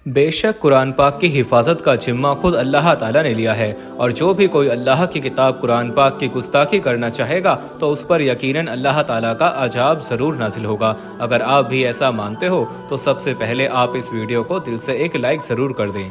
بے شک قرآن پاک کی حفاظت کا ذمہ خود اللہ تعالیٰ نے لیا ہے، اور جو بھی کوئی اللہ کی کتاب قرآن پاک کی گستاخی کرنا چاہے گا تو اس پر یقیناً اللہ تعالیٰ کا عذاب ضرور نازل ہوگا۔ اگر آپ بھی ایسا مانتے ہو تو سب سے پہلے آپ اس ویڈیو کو دل سے ایک لائک ضرور کر دیں۔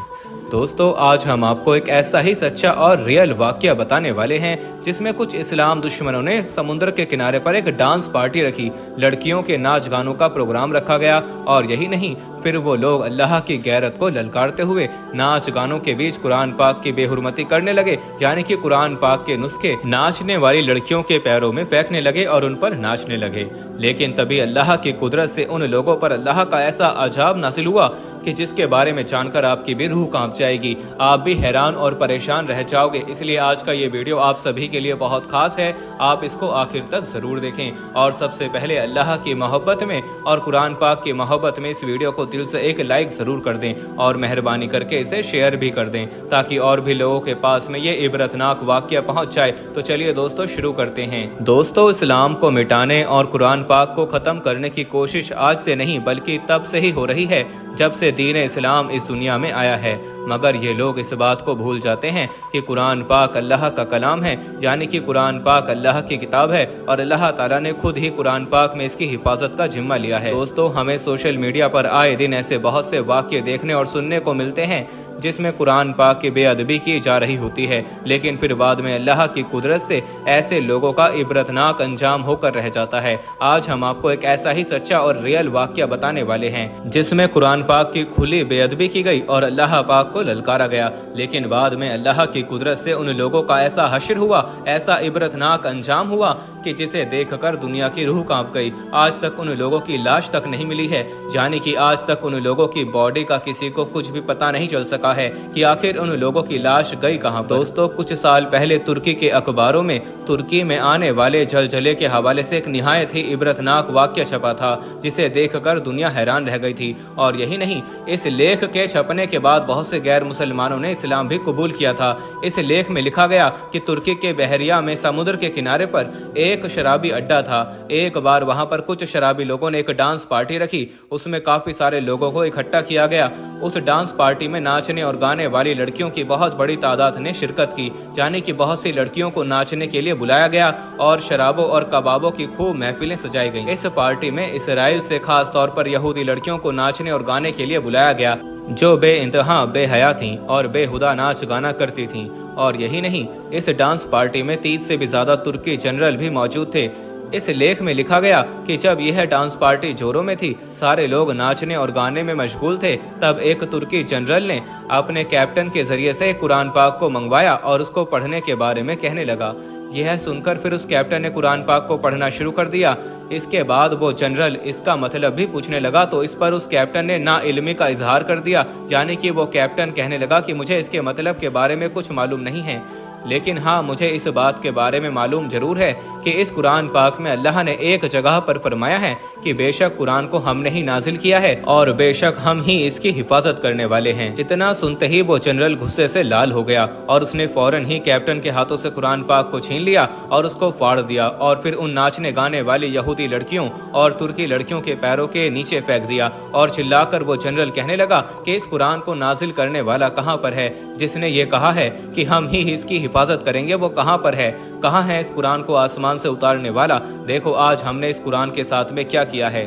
دوستو، آج ہم آپ کو ایک ایسا ہی سچا اور ریئل واقعہ بتانے والے ہیں جس میں کچھ اسلام دشمنوں نے سمندر کے کنارے پر ایک ڈانس پارٹی رکھی، لڑکیوں کے ناچ گانوں کا پروگرام رکھا گیا، اور یہی نہیں، پھر وہ لوگ اللہ کی غیرت کو للکارتے ہوئے ناچ گانوں کے بیچ قرآن پاک کی بے حرمتی کرنے لگے، یعنی کہ قرآن پاک کے نسخے ناچنے والی لڑکیوں کے پیروں میں پھینکنے لگے اور ان پر ناچنے لگے۔ لیکن تبھی اللہ کی قدرت سے ان لوگوں پر اللہ کا ایسا عذاب نازل ہوا کہ جس کے بارے میں جان کر آپ کی بھی روح کانپ جائے گی، آپ بھی حیران اور پریشان رہ جاؤ گے۔ اس لیے آج کا یہ ویڈیو آپ سبھی کے لیے بہت خاص ہے، آپ اس کو آخر تک ضرور دیکھیں، اور سب سے پہلے اللہ کی محبت میں اور قرآن پاک کی محبت میں اس ویڈیو کو دل سے ایک لائک ضرور کر دیں، اور مہربانی کر کے اسے شیئر بھی کر دیں تاکہ اور بھی لوگوں کے پاس میں یہ عبرتناک واقعہ پہنچ جائے۔ تو چلیے دوستو، شروع کرتے ہیں۔ دوستو، اسلام کو مٹانے اور قرآن پاک کو ختم کرنے کی کوشش آج سے نہیں بلکہ تب سے ہی ہو رہی ہے جب سے دین اسلام اس دنیا میں آیا ہے، مگر یہ لوگ اس بات کو بھول جاتے ہیں کہ قرآن پاک اللہ کا کلام ہے، یعنی کہ قرآن پاک اللہ کی کتاب ہے، اور اللہ تعالیٰ نے خود ہی قرآن پاک میں اس کی حفاظت کا ذمہ لیا ہے۔ دوستو، ہمیں سوشل میڈیا پر آئے دن ایسے بہت سے واقعے دیکھنے اور سننے کو ملتے ہیں جس میں قرآن پاک کی بے ادبی کی جا رہی ہوتی ہے، لیکن پھر بعد میں اللہ کی قدرت سے ایسے لوگوں کا عبرتناک انجام ہو کر رہ جاتا ہے۔ آج ہم آپ کو ایک ایسا ہی سچا اور ریئل واقعہ بتانے والے ہیں جس میں قرآن پاک کی کھلی بے ادبی کی گئی اور اللہ پاک کو للکارا گیا، لیکن بعد میں اللہ کی قدرت سے ان لوگوں کا ایسا حشر ہوا، ایسا عبرتناک انجام ہوا کہ جسے دیکھ کر دنیا کی روح کانپ گئی۔ آج تک ان لوگوں کی لاش تک نہیں ملی ہے، یعنی کہ آج تک ان لوگوں کی باڈی کا کسی کو کچھ بھی پتہ نہیں چل سکا ہے کہ آخر ان لوگوں کی لاش گئی کہاں۔ دوستو، کچھ سال پہلے ترکی کے اخباروں میں ترکی میں آنے والے زلزلے کے حوالے سے ایک نہایت ہی عبرتناک واقعہ چھپا تھا جسے دیکھ کر دنیا حیران رہ گئی تھی، اور یہی نہیں، اس لیکھ کے چھپنے کے بعد بہت سے غیر مسلمانوں نے اسلام بھی قبول کیا تھا۔ اس لیکھ میں لکھا گیا کہ ترکی کے بحریہ میں سمندر کے کنارے پر ایک شرابی اڈا تھا۔ ایک بار وہاں پر کچھ شرابی لوگوں نے ایک ڈانس پارٹی رکھی، اس میں کافی سارے لوگوں کو اکٹھا کیا گیا۔ اس ڈانس پارٹی میں ناچنے اور گانے والی لڑکیوں کی بہت بڑی تعداد نے شرکت کی، یعنی کہ بہت سی لڑکیوں کو ناچنے کے لیے بلایا گیا اور شرابوں اور کبابوں کی خوب محفلیں سجائی گئیں۔ اس پارٹی میں اسرائیل سے خاص طور پر یہودی لڑکیوں کو ناچنے اور گانے کے لیے بلایا گیا جو بے انتہا بے حیا تھیں اور بے ہدا ناچ گانا کرتی تھیں، اور یہی نہیں، اس ڈانس پارٹی میں 30 سے بھی زیادہ ترکی جنرل بھی موجود تھے۔ اس لیکھ میں لکھا گیا کہ جب یہ ڈانس پارٹی زوروں میں تھی، سارے لوگ ناچنے اور گانے میں مشغول تھے، تب ایک ترکی جنرل نے اپنے کیپٹن کے ذریعے سے قرآن پاک کو منگوایا اور اس کو پڑھنے کے بارے میں کہنے لگا۔ یہ سن کر پھر اس کیپٹن نے قرآن پاک کو پڑھنا شروع کر دیا۔ اس کے بعد وہ جنرل اس کا مطلب بھی پوچھنے لگا تو اس پر اس کیپٹن نے نا علمی کا اظہار کر دیا، یعنی کہ وہ کیپٹن کہنے لگا کہ مجھے اس کے مطلب کے بارے میں کچھ معلوم نہیں ہے، لیکن ہاں، مجھے اس بات کے بارے میں معلوم ضرور ہے کہ اس قرآن پاک میں اللہ نے ایک جگہ پر فرمایا ہے کہ بے شک قرآن کو ہم نے ہی نازل کیا ہے اور بے شک ہم ہی اس کی حفاظت کرنے والے ہیں۔ اتنا سنتے ہی وہ جنرل غصے سے لال ہو گیا اور اس نے فوراً ہی کیپٹن کے ہاتھوں سے قرآن پاک کو چھین لیا اور اس کو پھاڑ دیا، اور پھر ان ناچنے گانے والی یہودی لڑکیوں اور ترکی لڑکیوں کے پیروں کے نیچے پھینک دیا، اور چلا کر وہ جنرل کہنے لگا کہ اس قرآن کو نازل کرنے والا کہاں پر ہے؟ جس نے یہ کہا ہے کہ ہم ہی اس کی حفاظت کریں گے، وہ کہاں پر ہے؟ کہاں ہے اس قرآن کو آسمان سے اتارنے والا؟ دیکھو آج ہم نے اس قرآن کے ساتھ میں کیا کیا ہے۔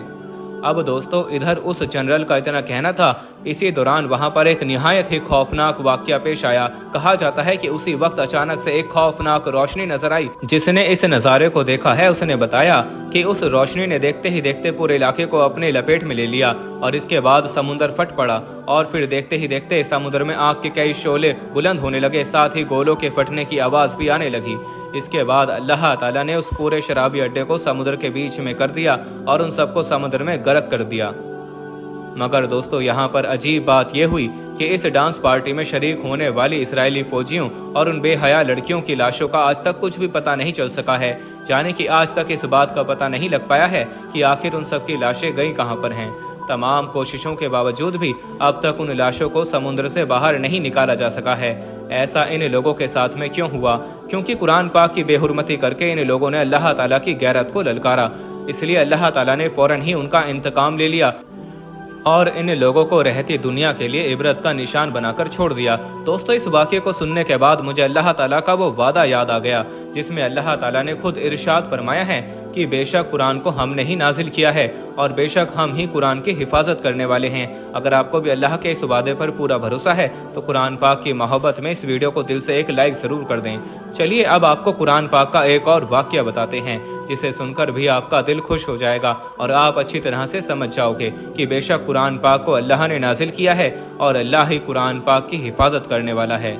اب دوستو، ادھر اس جنرل کا اتنا کہنا تھا، اسی دوران وہاں پر ایک نہایت ہی خوفناک واقعہ پیش آیا۔ کہا جاتا ہے کہ اسی وقت اچانک سے ایک خوفناک روشنی نظر آئی۔ جس نے اس نظارے کو دیکھا ہے اس نے بتایا کہ اس روشنی نے دیکھتے ہی دیکھتے پورے علاقے کو اپنے لپیٹ میں لے لیا، اور اس کے بعد سمندر پھٹ پڑا، اور پھر دیکھتے ہی دیکھتے سمندر میں آگ کے کئی شعلے بلند ہونے لگے، ساتھ ہی گولوں کے پھٹنے کی آواز بھی آنے لگی۔ اس کے بعد اللہ تعالیٰ نے اس پورے شرابی اڈے کو سمندر کے بیچ میں کر دیا اور ان سب کو سمندر میں غرق کر دیا۔ مگر دوستو، یہاں پر عجیب بات یہ ہوئی کہ اس ڈانس پارٹی میں شریک ہونے والی اسرائیلی فوجیوں اور ان بے حیا لڑکیوں کی لاشوں کا آج تک کچھ بھی پتہ نہیں چل سکا ہے، یعنی کہ آج تک اس بات کا پتہ نہیں لگ پایا ہے کہ آخر ان سب کی لاشیں گئی کہاں پر ہیں۔ تمام کوششوں کے باوجود بھی اب تک ان لاشوں کو سمندر سے باہر نہیں نکالا جا سکا ہے۔ ایسا ان لوگوں کے ساتھ میں کیوں ہوا؟ کیونکہ قرآن پاک کی بے حرمتی کر کے ان لوگوں نے اللہ تعالیٰ کی غیرت کو للکارا، اس لیے اللہ تعالیٰ نے فوراً ہی ان کا انتقام لے لیا और इन लोगों को रहती दुनिया के लिए इबरत का निशान बनाकर छोड़ दिया। दोस्तों, इस वाक़े को सुनने के बाद मुझे अल्लाह ताला का वो वादा याद आ गया जिसमें अल्लाह ताला ने खुद इरशाद फरमाया है कि बेशक कुरान को हमने ही नाजिल किया है और बेशक हम ही कुरान की हिफाजत करने वाले हैं। अगर आपको भी अल्लाह के इस वादे पर पूरा भरोसा है तो कुरान पाक की मोहब्बत में इस वीडियो को दिल से एक लाइक जरूर कर दें। चलिए अब आपको कुरान पाक का एक और वाक़या बताते हैं जिसे सुनकर भी आपका दिल खुश हो जाएगा और आप अच्छी तरह से समझ जाओगे कि बेशक कुरान पाक को अल्लाह ने नाजिल किया है और अल्लाह ही कुरान पाक की हिफाजत करने वाला है।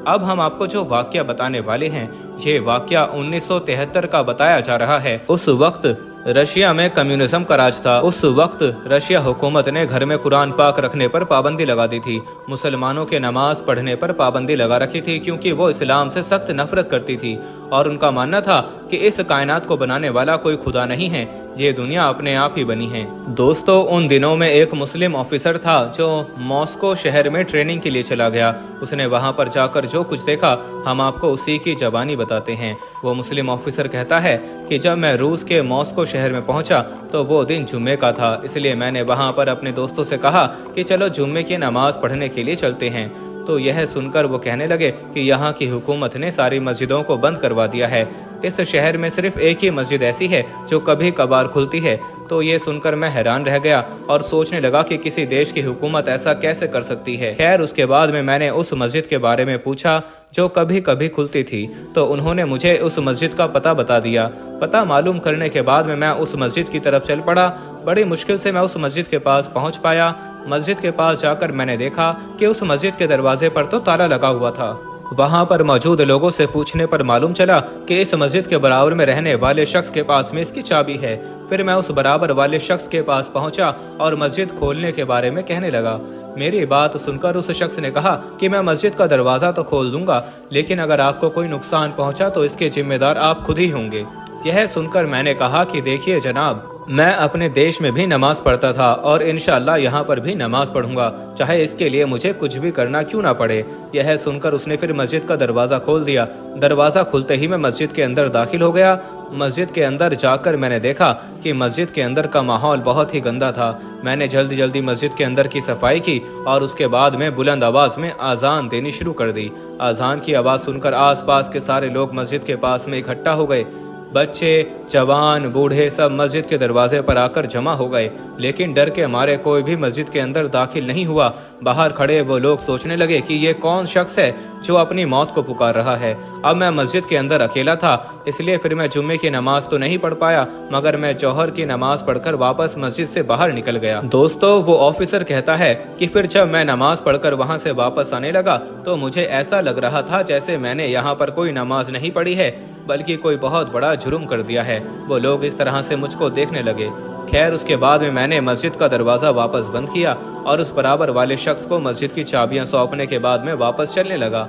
अब हम आपको जो वाक़या बताने वाले हैं ये वाक़या 1973 का बताया जा रहा है। उस वक्त रशिया में कम्युनिज्म का राज था। उस वक्त रशिया हुकूमत ने घर में कुरान पाक रखने पर पाबंदी लगा दी थी। मुसलमानों के नमाज पढ़ने पर पाबंदी लगा रखी थी क्योंकि वो इस्लाम से सख्त नफरत करती थी और उनका मानना था कि इस कायनात को बनाने वाला कोई खुदा नहीं है, ये दुनिया अपने आप ही बनी है। दोस्तों, उन दिनों में एक मुस्लिम ऑफिसर था जो मॉस्को शहर में ट्रेनिंग के लिए चला गया। उसने वहां पर जाकर जो कुछ देखा हम आपको उसी की ज़बानी बताते हैं। वो मुस्लिम ऑफिसर कहता है कि जब मैं रूस के मॉस्को शहर में पहुंचा तो वो दिन जुम्मे का था, इसलिए मैंने वहां पर अपने दोस्तों से कहा कि चलो जुम्मे की नमाज पढ़ने के लिए चलते हैं। तो यह सुनकर वो कहने लगे कि यहाँ की हुकूमत ने सारी मस्जिदों को बंद करवा दिया है। इस शहर में सिर्फ एक ही मस्जिद ऐसी है जो कभी कभार खुलती है। तो ये सुनकर मैं हैरान रह गया और सोचने लगा कि किसी देश की हुकूमत ऐसा कैसे कर सकती है। खैर, उसके बाद में मैंने उस मस्जिद के बारे में पूछा जो कभी कभी खुलती थी, तो उन्होंने मुझे उस मस्जिद का पता बता दिया। पता मालूम करने के बाद में मैं उस मस्जिद की तरफ चल पड़ा। बड़ी मुश्किल से मैं उस मस्जिद के पास पहुंच पाया। मस्जिद के पास जाकर मैंने देखा कि उस मस्जिद के दरवाजे पर तो ताला लगा हुआ था। वहां पर मौजूद लोगों से पूछने पर मालूम चला कि इस मस्जिद के बराबर में रहने वाले शख्स के पास में इसकी चाबी है। फिर मैं उस बराबर वाले शख्स के पास पहुंचा और मस्जिद खोलने के बारे में कहने लगा। मेरी बात सुनकर उस शख्स ने कहा कि मैं मस्जिद का दरवाजा तो खोल दूंगा, लेकिन अगर आपको कोई नुकसान पहुंचा तो इसके जिम्मेदार आप खुद ही होंगे। यह सुनकर मैंने कहा कि देखिए जनाब, मैं अपने देश में भी नमाज पढ़ता था और इंशाअल्लाह यहाँ पर भी नमाज पढ़ूंगा, चाहे इसके लिए मुझे कुछ भी करना क्यों ना पड़े। यह सुनकर उसने फिर मस्जिद का दरवाज़ा खोल दिया। दरवाज़ा खुलते ही मैं मस्जिद के अंदर दाखिल हो गया। मस्जिद के अंदर जाकर मैंने देखा कि मस्जिद के अंदर का माहौल बहुत ही गंदा था। मैंने जल्दी जल्दी मस्जिद के अंदर की सफाई की और उसके बाद में बुलंद आवाज़ में आज़ान देनी शुरू कर दी। आज़ान की आवाज़ सुनकर आसपास के सारे लोग मस्जिद के पास में इकट्ठा हो गए। बच्चे, जवान, बूढ़े सब मस्जिद के दरवाजे पर आकर जमा हो गए, लेकिन डर के मारे कोई भी मस्जिद के अंदर दाखिल नहीं हुआ। बाहर खड़े वो लोग सोचने लगे कि ये कौन शख्स है जो अपनी मौत को पुकार रहा है। अब मैं मस्जिद के अंदर अकेला था, इसलिए फिर मैं जुम्मे की नमाज तो नहीं पढ़ पाया, मगर मैं जौहर की नमाज पढ़कर वापस मस्जिद से बाहर निकल गया। दोस्तों, वो ऑफिसर कहता है कि फिर जब मैं नमाज पढ़कर वहाँ से वापस आने लगा तो मुझे ऐसा लग रहा था जैसे मैंने यहाँ पर कोई नमाज नहीं पढ़ी है बल्कि कोई बहुत बड़ा जुर्म कर दिया है। वो लोग इस तरह से मुझको देखने लगे। खैर, उसके बाद में मैंने मस्जिद का दरवाज़ा वापस बंद किया और उस बराबर वाले शख्स को मस्जिद की चाबियां सौंपने के बाद में वापस चलने लगा।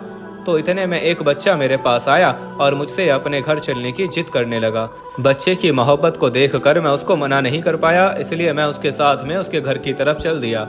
तो इतने में एक बच्चा मेरे पास आया और मुझसे अपने घर चलने की जिद करने लगा। बच्चे की मोहब्बत को देखकर मैं उसको मना नहीं कर पाया, इसलिए मैं उसके साथ में उसके घर की तरफ चल दिया।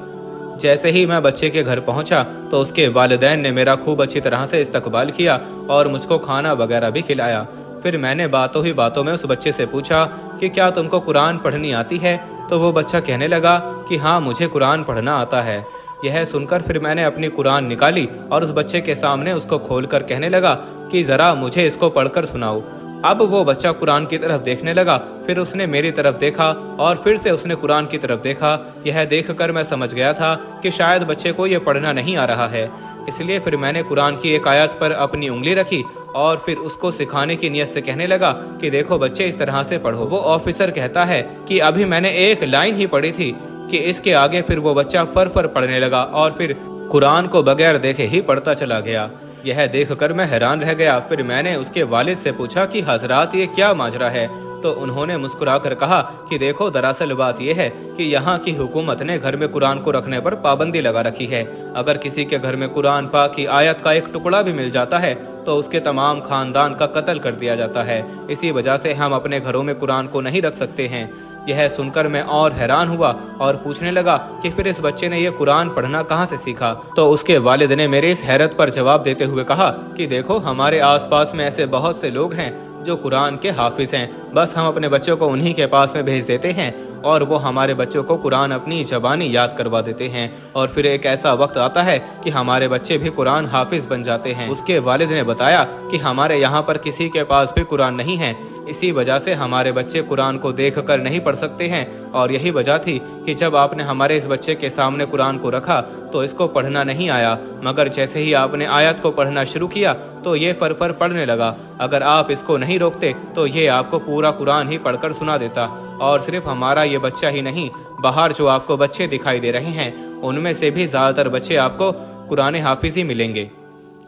जैसे ही मैं बच्चे के घर पहुंचा तो उसके वालिदैन ने मेरा खूब अच्छी तरह से इस्तकबाल किया और मुझको खाना वगैरह भी खिलाया। फिर मैंने बातों ही बातों में उस बच्चे से पूछा कि क्या तुमको कुरान पढ़नी आती है? तो वो बच्चा कहने लगा कि हाँ, मुझे कुरान पढ़ना आता है। यह सुनकर फिर मैंने अपनी कुरान निकाली और उस बच्चे के सामने उसको खोलकर कहने लगा कि ज़रा मुझे इसको पढ़कर सुनाओ। अब वो बच्चा कुरान की तरफ देखने लगा, फिर उसने मेरी तरफ देखा और फिर से उसने कुरान की तरफ देखा। यह देखकर मैं समझ गया था कि शायद बच्चे को यह पढ़ना नहीं आ रहा है, इसलिए फिर मैंने कुरान की एक आयत पर अपनी उंगली रखी और फिर उसको सिखाने की नियत से कहने लगा कि देखो बच्चे, इस तरह से पढ़ो। वो ऑफिसर कहता है कि अभी मैंने एक लाइन ही पढ़ी थी कि इसके आगे फिर वो बच्चा फर पढ़ने लगा और फिर कुरान को बगैर देखे ही पढ़ता चला गया। यह देखकर मैं हैरान रह गया। फिर मैंने उसके वालिद से पूछा कि हजरात, ये क्या माजरा है? तो उन्होंने मुस्कुराकर कहा कि देखो, दरअसल बात यह है कि यहाँ की हुकूमत ने घर में कुरान को रखने पर पाबंदी लगा रखी है। अगर किसी के घर में कुरान पाक की आयत का एक टुकड़ा भी मिल जाता है तो उसके तमाम खानदान का कत्ल कर दिया जाता है। इसी वजह से हम अपने घरों में कुरान को नहीं रख सकते हैं। यह सुनकर मैं और हैरान हुआ और पूछने लगा कि फिर इस बच्चे ने यह कुरान पढ़ना कहाँ से सीखा? तो उसके वालिद ने मेरे इस हैरत पर जवाब देते हुए कहा कि देखो, हमारे आसपास में ऐसे बहुत से लोग हैं जो कुरान के हाफिज हैं। बस हम अपने बच्चों को उन्हीं के पास में भेज देते हैं और वो हमारे बच्चों को कुरान अपनी ज़बानी याद करवा देते हैं, और फिर एक ऐसा वक्त आता है कि हमारे बच्चे भी कुरान हाफिज बन जाते हैं। उसके वालिद ने बताया कि हमारे यहाँ पर किसी के पास भी कुरान नहीं है, इसी वजह से हमारे बच्चे कुरान को देख कर नहीं पढ़ सकते हैं, और यही वजह थी कि जब आपने हमारे इस बच्चे के सामने कुरान को रखा तो इसको पढ़ना नहीं आया, मगर जैसे ही आपने आयत को पढ़ना शुरू किया तो ये फर पढ़ने लगा। अगर आप इसको नहीं रोकते तो ये आपको पूरा कुरान ही पढ़कर सुना देता। और सिर्फ हमारा ये बच्चा ही नहीं, बाहर जो आपको बच्चे दिखाई दे रहे हैं उनमें से भी ज़्यादातर बच्चे आपको कुरान हाफिज ही मिलेंगे।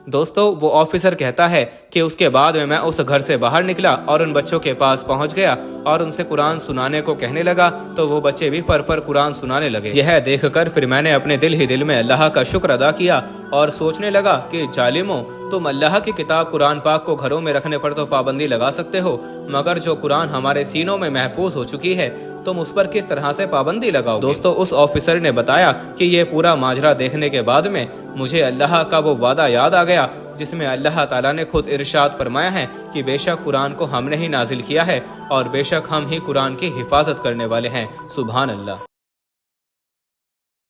दोस्तों, वो ऑफिसर कहता है कि उसके बाद में मैं उस घर से बाहर निकला और उन बच्चों के पास पहुंच गया और उनसे कुरान सुनाने को कहने लगा, तो वो बच्चे भी फर कुरान सुनाने लगे। यह देखकर फिर मैंने अपने दिल ही दिल में अल्लाह का शुक्र अदा किया और सोचने लगा कि जालिमों, तुम अल्लाह की किताब कुरान पाक को घरों में रखने पर तो पाबंदी लगा सकते हो, मगर जो कुरान हमारे सीनों में महफूज हो चुकी है तुम उस पर किस तरह से पाबंदी लगाओ। दोस्तों, उस ऑफिसर ने बताया कि ये पूरा माजरा देखने के बाद में मुझे अल्लाह का वो वादा याद आ गया जिसमें अल्लाह ताला ने खुद इरशाद फरमाया है कि बेशक कुरान को हमने ही नाजिल किया है और बेशक हम ही कुरान की हिफाजत करने वाले हैं। सुभान अल्लाह।